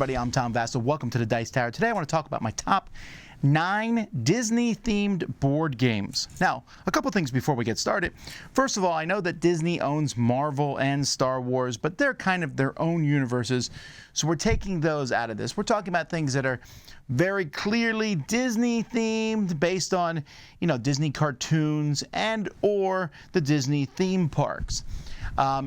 everybody, I'm Tom Vasel. Welcome to the Dice Tower. Today I want to talk about my top 9 Disney-themed board games. Now, a couple things before we get started. First of all, I know that Disney owns Marvel and Star Wars, but they're kind of their own universes, so we're taking those out of this. We're talking about things that are very clearly Disney-themed, based on, Disney cartoons and or the Disney theme parks.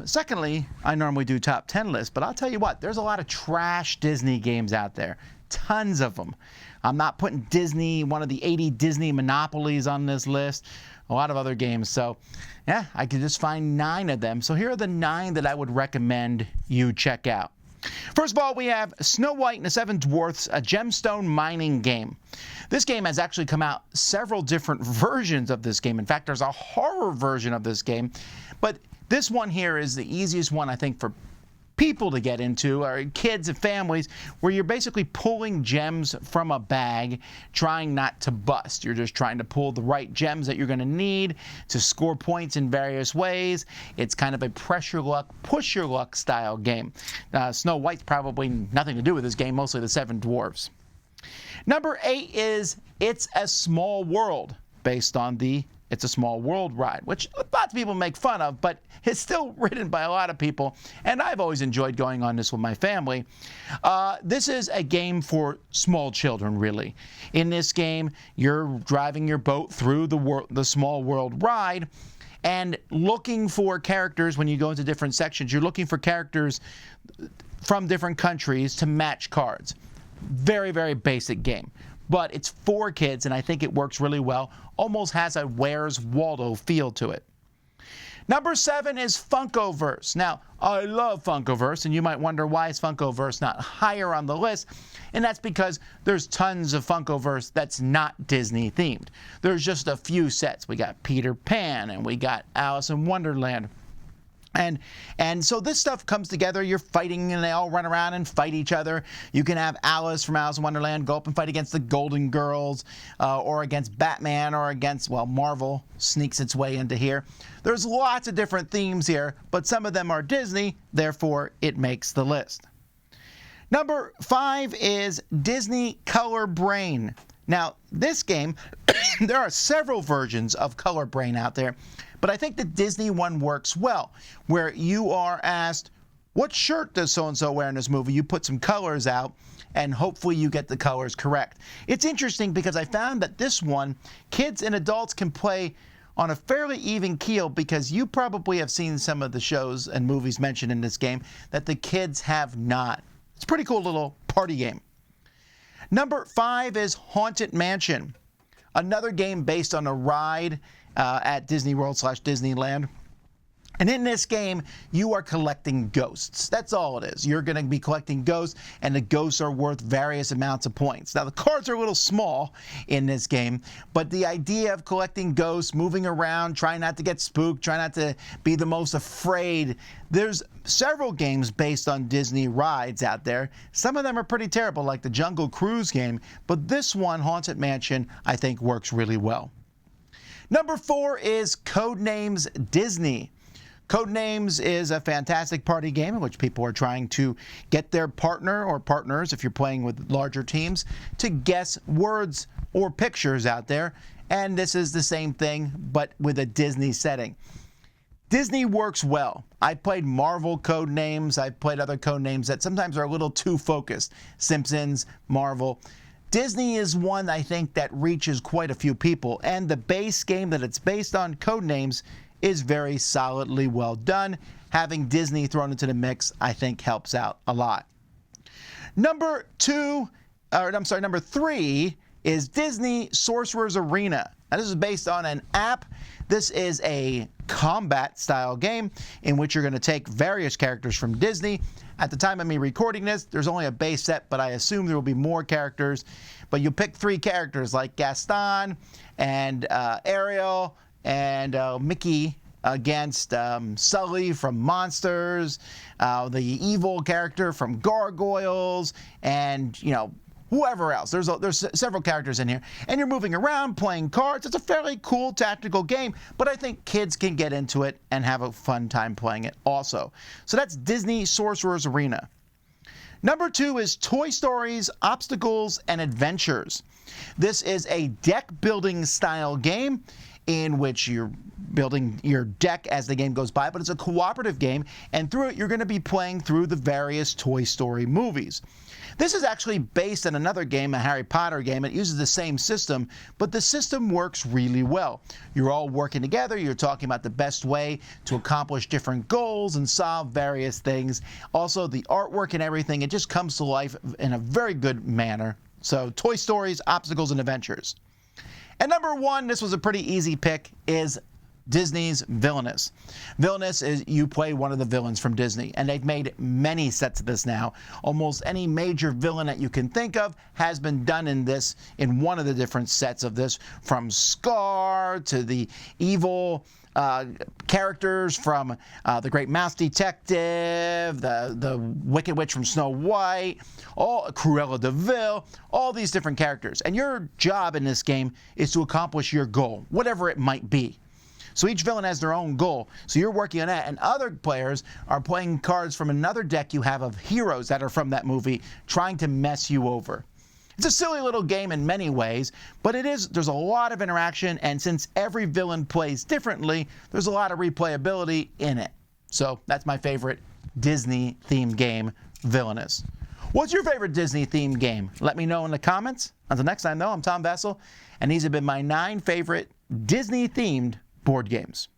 Secondly, I normally do top 10 lists, but I'll tell you what, there's a lot of trash Disney games out there. Tons of them. I'm not putting one of the 80 Disney monopolies on this list. A lot of other games. So, yeah, I could just find 9 of them. So here are the 9 that I would recommend you check out. First of all, we have Snow White and the Seven Dwarfs, a gemstone mining game. This game has actually come out several different versions of this game. In fact, there's a horror version of this game. But this one here is the easiest one, I think, for people to get into, or kids and families, where you're basically pulling gems from a bag, trying not to bust. You're just trying to pull the right gems that you're going to need to score points in various ways. It's kind of a pressure luck, push your luck style game. Snow White's probably nothing to do with this game, mostly the Seven Dwarfs. Number 8 is It's a Small World, based on the It's a Small World ride, which lots of people make fun of, but it's still ridden by a lot of people, and I've always enjoyed going on this with my family. This is a game for small children, really. In this game, you're driving your boat through the Small World ride, and looking for characters. When you go into different sections, you're looking for characters from different countries to match cards. Very, very basic game. But it's for kids, and I think it works really well. Almost has a Where's Waldo feel to it. Number 7 is Funkoverse. Now, I love Funkoverse, and you might wonder why is Funkoverse not higher on the list, and that's because there's tons of Funkoverse that's not Disney themed. There's just a few sets. We got Peter Pan, and we got Alice in Wonderland. And so this stuff comes together. You're fighting, and they all run around and fight each other. You can have Alice from Alice in Wonderland go up and fight against the Golden Girls, or against Batman, or against, Marvel sneaks its way into here. There's lots of different themes here, but some of them are Disney, therefore it makes the list. Number 5 is Disney Color Brain. Now, this game, there are several versions of Color Brain out there, but I think the Disney one works well, where you are asked, what shirt does so-and-so wear in this movie? You put some colors out, and hopefully you get the colors correct. It's interesting because I found that this one, kids and adults can play on a fairly even keel, because you probably have seen some of the shows and movies mentioned in this game that the kids have not. It's a pretty cool little party game. Number 5 is Haunted Mansion, another game based on a ride at Disney World / Disneyland. And in this game, you are collecting ghosts. That's all it is. You're going to be collecting ghosts, and the ghosts are worth various amounts of points. Now, the cards are a little small in this game, but the idea of collecting ghosts, moving around, trying not to get spooked, trying not to be the most afraid. There's several games based on Disney rides out there. Some of them are pretty terrible, like the Jungle Cruise game, but this one, Haunted Mansion, I think works really well. Number 4 is Codenames Disney. Codenames is a fantastic party game in which people are trying to get their partner or partners, if you're playing with larger teams, to guess words or pictures out there. And this is the same thing, but with a Disney setting. Disney works well. I played Marvel Codenames. I've played other Codenames that sometimes are a little too focused. Simpsons, Marvel. Disney is one, I think, that reaches quite a few people, and the base game that it's based on, Codenames, is very solidly well done. Having Disney thrown into the mix, I think, helps out a lot. Number 3 is Disney Sorcerer's Arena. Now, this is based on an app. This is a combat-style game in which you're going to take various characters from Disney. At the time of me recording this, there's only a base set, but I assume there will be more characters. But you pick 3 characters like Gaston and Ariel and Mickey against Sully from Monsters, the evil character from Gargoyles, and, whoever else. There's several characters in here, and you're moving around, playing cards. It's a fairly cool tactical game, but I think kids can get into it and have a fun time playing it also. So that's Disney Sorcerer's Arena. Number 2 is Toy Stories, Obstacles, and Adventures. This is a deck building style game in which you're building your deck as the game goes by, but it's a cooperative game, and through it you're going to be playing through the various Toy Story movies. This is actually based on another game, a Harry Potter game. It uses the same system, but the system works really well. You're all working together, you're talking about the best way to accomplish different goals and solve various things. Also, the artwork and everything, it just comes to life in a very good manner. So, Toy Stories, Obstacles, and Adventures. And number 1, this was a pretty easy pick, is Disney's Villainous. Villainous is you play one of the villains from Disney, and they've made many sets of this now. Almost any major villain that you can think of has been done in one of the different sets of this, from Scar to the evil characters from The Great Mouse Detective, the Wicked Witch from Snow White, Cruella de Vil, all these different characters. And your job in this game is to accomplish your goal, whatever it might be. So each villain has their own goal. So you're working on that, and other players are playing cards from another deck you have of heroes that are from that movie, trying to mess you over. It's a silly little game in many ways, but there's a lot of interaction, and since every villain plays differently, there's a lot of replayability in it. So that's my favorite Disney-themed game, Villainous. What's your favorite Disney-themed game? Let me know in the comments. Until next time, though, I'm Tom Vasel, and these have been my 9 favorite Disney-themed board games.